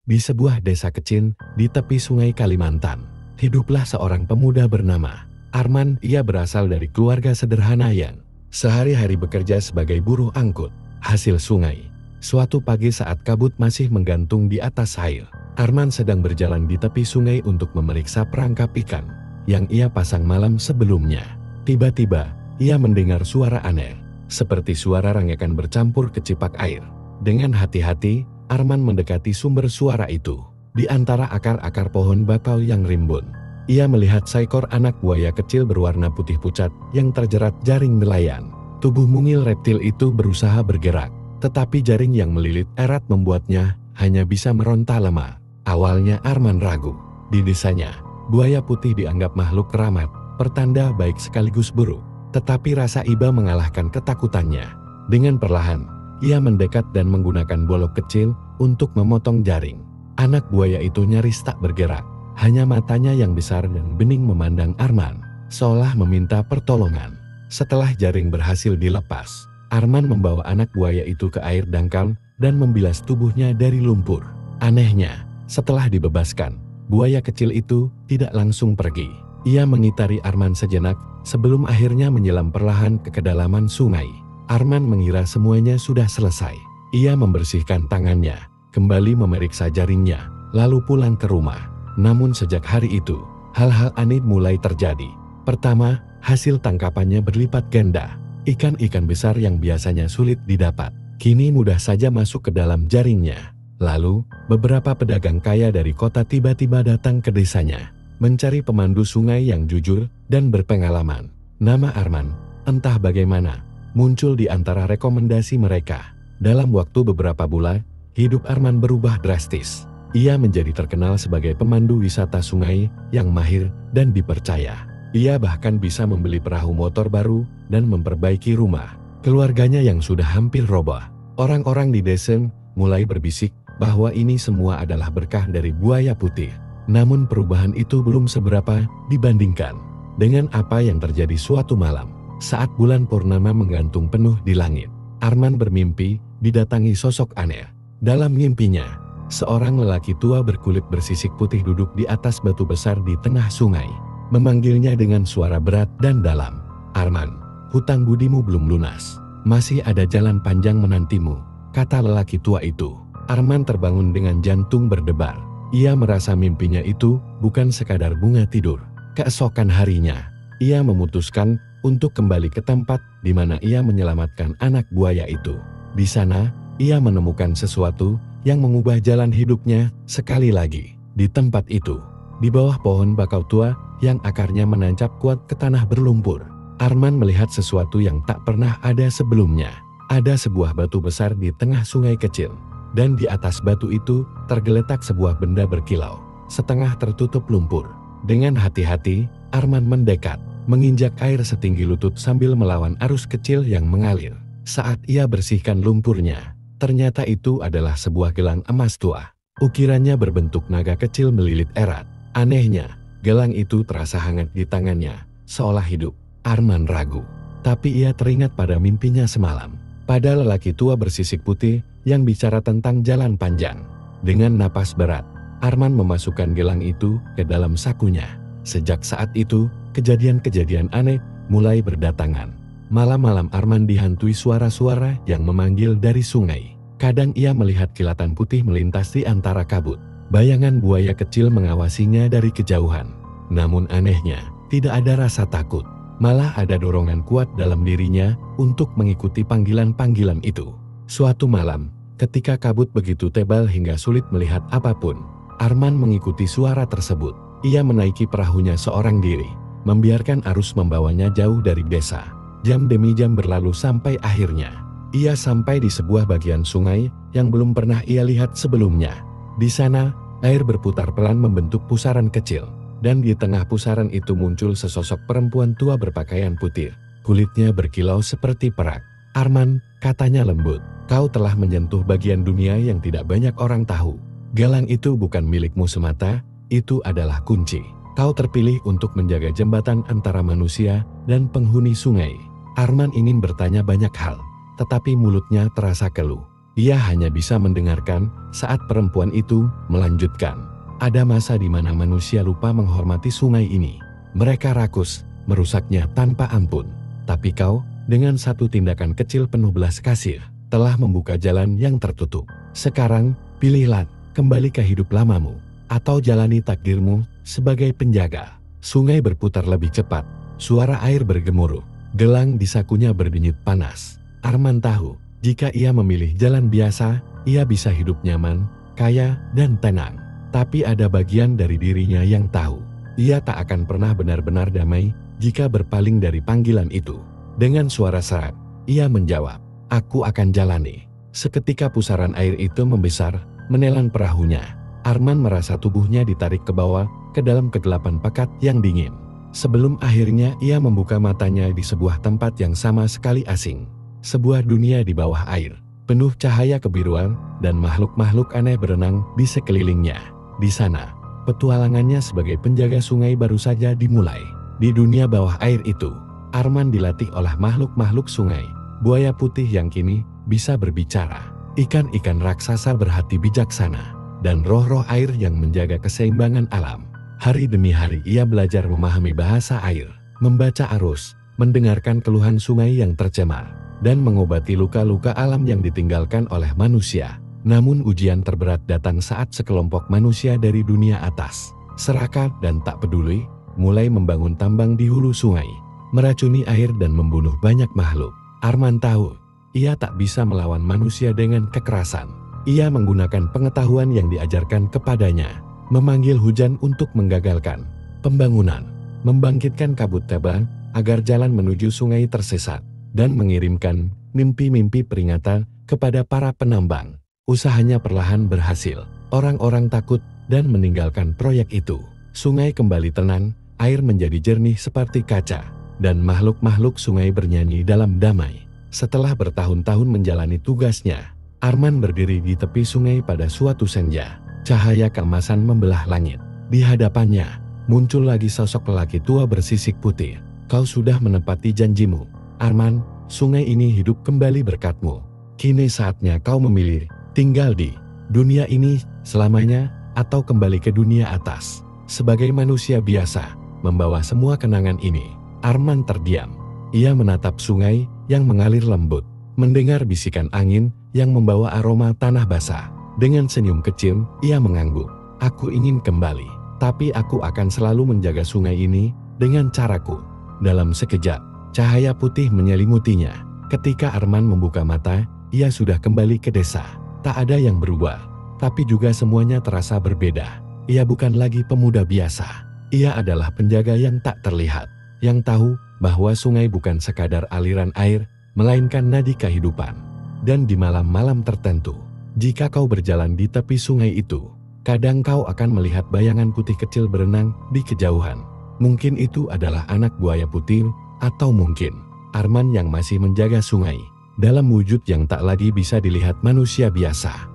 Di sebuah desa kecil di tepi sungai Kalimantan, hiduplah seorang pemuda bernama Arman. Ia berasal dari keluarga sederhana yang sehari-hari bekerja sebagai buruh angkut hasil sungai. Suatu pagi saat kabut masih menggantung di atas air, Arman sedang berjalan di tepi sungai untuk memeriksa perangkap ikan yang ia pasang malam sebelumnya. Tiba-tiba, ia mendengar suara aneh, seperti suara rangakan bercampur kecipak air. Dengan hati-hati, Arman mendekati sumber suara itu. Di antara akar-akar pohon bakau yang rimbun, ia melihat seekor anak buaya kecil berwarna putih pucat yang terjerat jaring nelayan. Tubuh mungil reptil itu berusaha bergerak, tetapi jaring yang melilit erat membuatnya hanya bisa meronta lemah. Awalnya Arman ragu. Di desanya, buaya putih dianggap makhluk keramat, pertanda baik sekaligus buruk. Tetapi rasa iba mengalahkan ketakutannya. Dengan perlahan, ia mendekat dan menggunakan bolok kecil untuk memotong jaring. Anak buaya itu nyaris tak bergerak. Hanya matanya yang besar dan bening memandang Arman, seolah meminta pertolongan. Setelah jaring berhasil dilepas, Arman membawa anak buaya itu ke air dangkal dan membilas tubuhnya dari lumpur. Anehnya, setelah dibebaskan, buaya kecil itu tidak langsung pergi. Ia mengitari Arman sejenak sebelum akhirnya menyelam perlahan ke kedalaman sungai. Arman mengira semuanya sudah selesai. Ia membersihkan tangannya, kembali memeriksa jaringnya, lalu pulang ke rumah. Namun sejak hari itu, hal-hal aneh mulai terjadi. Pertama, hasil tangkapannya berlipat ganda. Ikan-ikan besar yang biasanya sulit didapat, kini mudah saja masuk ke dalam jaringnya. Lalu, beberapa pedagang kaya dari kota tiba-tiba datang ke desanya, mencari pemandu sungai yang jujur dan berpengalaman. Nama Arman, entah bagaimana, muncul di antara rekomendasi mereka. Dalam waktu beberapa bulan, hidup Arman berubah drastis. Ia menjadi terkenal sebagai pemandu wisata sungai yang mahir dan dipercaya. Ia bahkan bisa membeli perahu motor baru dan memperbaiki rumah keluarganya yang sudah hampir roboh. Orang-orang di desa mulai berbisik bahwa ini semua adalah berkah dari buaya putih. Namun perubahan itu belum seberapa dibandingkan dengan apa yang terjadi suatu malam. Saat bulan purnama menggantung penuh di langit, Arman bermimpi didatangi sosok aneh. Dalam mimpinya, seorang lelaki tua berkulit bersisik putih duduk di atas batu besar di tengah sungai, memanggilnya dengan suara berat dan dalam. "Arman, hutang budimu belum lunas. Masih ada jalan panjang menantimu," kata lelaki tua itu. Arman terbangun dengan jantung berdebar. Ia merasa mimpinya itu bukan sekadar bunga tidur. Keesokan harinya, ia memutuskan untuk kembali ke tempat di mana ia menyelamatkan anak buaya itu. Di sana, ia menemukan sesuatu yang mengubah jalan hidupnya sekali lagi. Di tempat itu, di bawah pohon bakau tua yang akarnya menancap kuat ke tanah berlumpur, Arman melihat sesuatu yang tak pernah ada sebelumnya. Ada sebuah batu besar di tengah sungai kecil, dan di atas batu itu tergeletak sebuah benda berkilau, setengah tertutup lumpur. Dengan hati-hati, Arman mendekat, menginjak air setinggi lutut sambil melawan arus kecil yang mengalir. Saat ia bersihkan lumpurnya, ternyata itu adalah sebuah gelang emas tua. Ukirannya berbentuk naga kecil melilit erat. Anehnya, gelang itu terasa hangat di tangannya, seolah hidup. Arman ragu, tapi ia teringat pada mimpinya semalam, pada lelaki tua bersisik putih yang bicara tentang jalan panjang. Dengan napas berat, Arman memasukkan gelang itu ke dalam sakunya. Sejak saat itu, kejadian-kejadian aneh mulai berdatangan. Malam-malam Arman dihantui suara-suara yang memanggil dari sungai. Kadang ia melihat kilatan putih melintas di antara kabut. Bayangan buaya kecil mengawasinya dari kejauhan. Namun anehnya, tidak ada rasa takut. Malah ada dorongan kuat dalam dirinya untuk mengikuti panggilan-panggilan itu. Suatu malam, ketika kabut begitu tebal hingga sulit melihat apapun, Arman mengikuti suara tersebut. Ia menaiki perahunya seorang diri, membiarkan arus membawanya jauh dari desa. Jam demi jam berlalu sampai akhirnya ia sampai di sebuah bagian sungai yang belum pernah ia lihat sebelumnya. Di sana, air berputar pelan membentuk pusaran kecil, dan di tengah pusaran itu muncul sesosok perempuan tua berpakaian putih. Kulitnya berkilau seperti perak. "Arman," katanya lembut, "kau telah menyentuh bagian dunia yang tidak banyak orang tahu. Gelang itu bukan milikmu semata, itu adalah kunci. Kau terpilih untuk menjaga jembatan antara manusia dan penghuni sungai." Arman ingin bertanya banyak hal, tetapi mulutnya terasa keluh. Ia hanya bisa mendengarkan saat perempuan itu melanjutkan. Ada masa di mana manusia lupa menghormati sungai ini. Mereka rakus, merusaknya tanpa ampun. Tapi kau, dengan satu tindakan kecil penuh belas kasih, telah membuka jalan yang tertutup. Sekarang, pilihlah kembali ke hidup lamamu, atau jalani takdirmu sebagai penjaga. Sungai berputar lebih cepat, suara air bergemuruh, gelang di sakunya berdenyut panas. Arman tahu, jika ia memilih jalan biasa, ia bisa hidup nyaman, kaya, dan tenang. Tapi ada bagian dari dirinya yang tahu, ia tak akan pernah benar-benar damai jika berpaling dari panggilan itu. Dengan suara serak, ia menjawab, "Aku akan jalani." Seketika pusaran air itu membesar, menelan perahunya. Arman merasa tubuhnya ditarik ke bawah, ke dalam kegelapan pekat yang dingin. Sebelum akhirnya ia membuka matanya di sebuah tempat yang sama sekali asing. Sebuah dunia di bawah air, penuh cahaya kebiruan, dan makhluk-makhluk aneh berenang di sekelilingnya. Di sana, petualangannya sebagai penjaga sungai baru saja dimulai. Di dunia bawah air itu, Arman dilatih oleh makhluk-makhluk sungai, buaya putih yang kini bisa berbicara, ikan-ikan raksasa berhati bijaksana, dan roh-roh air yang menjaga keseimbangan alam. Hari demi hari ia belajar memahami bahasa air, membaca arus, mendengarkan keluhan sungai yang tercemar, dan mengobati luka-luka alam yang ditinggalkan oleh manusia. Namun ujian terberat datang saat sekelompok manusia dari dunia atas, serakah dan tak peduli, mulai membangun tambang di hulu sungai, meracuni air dan membunuh banyak makhluk. Arman tahu, ia tak bisa melawan manusia dengan kekerasan. Ia menggunakan pengetahuan yang diajarkan kepadanya, memanggil hujan untuk menggagalkan pembangunan, membangkitkan kabut tebal agar jalan menuju sungai tersesat, dan mengirimkan mimpi-mimpi peringatan kepada para penambang. Usahanya perlahan berhasil. Orang-orang takut dan meninggalkan proyek itu. Sungai kembali tenang, air menjadi jernih seperti kaca, dan makhluk-makhluk sungai bernyanyi dalam damai. Setelah bertahun-tahun menjalani tugasnya, Arman berdiri di tepi sungai pada suatu senja. Cahaya keemasan membelah langit. Di hadapannya, muncul lagi sosok lelaki tua bersisik putih. "Kau sudah menepati janjimu, Arman. Sungai ini hidup kembali berkatmu. Kini saatnya kau memilih, tinggal di dunia ini selamanya atau kembali ke dunia atas." Sebagai manusia biasa, membawa semua kenangan ini, Arman terdiam. Ia menatap sungai yang mengalir lembut, mendengar bisikan angin yang membawa aroma tanah basah. Dengan senyum kecil, ia mengangguk. "Aku ingin kembali, tapi aku akan selalu menjaga sungai ini dengan caraku." Dalam sekejap, cahaya putih menyelimutinya. Ketika Arman membuka mata, ia sudah kembali ke desa. Tak ada yang berubah, tapi juga semuanya terasa berbeda. Ia bukan lagi pemuda biasa. Ia adalah penjaga yang tak terlihat, yang tahu bahwa sungai bukan sekadar aliran air, melainkan nadi kehidupan. Dan di malam-malam tertentu, jika kau berjalan di tepi sungai itu, kadang kau akan melihat bayangan putih kecil berenang di kejauhan. Mungkin itu adalah anak buaya putih, atau mungkin Arman yang masih menjaga sungai dalam wujud yang tak lagi bisa dilihat manusia biasa.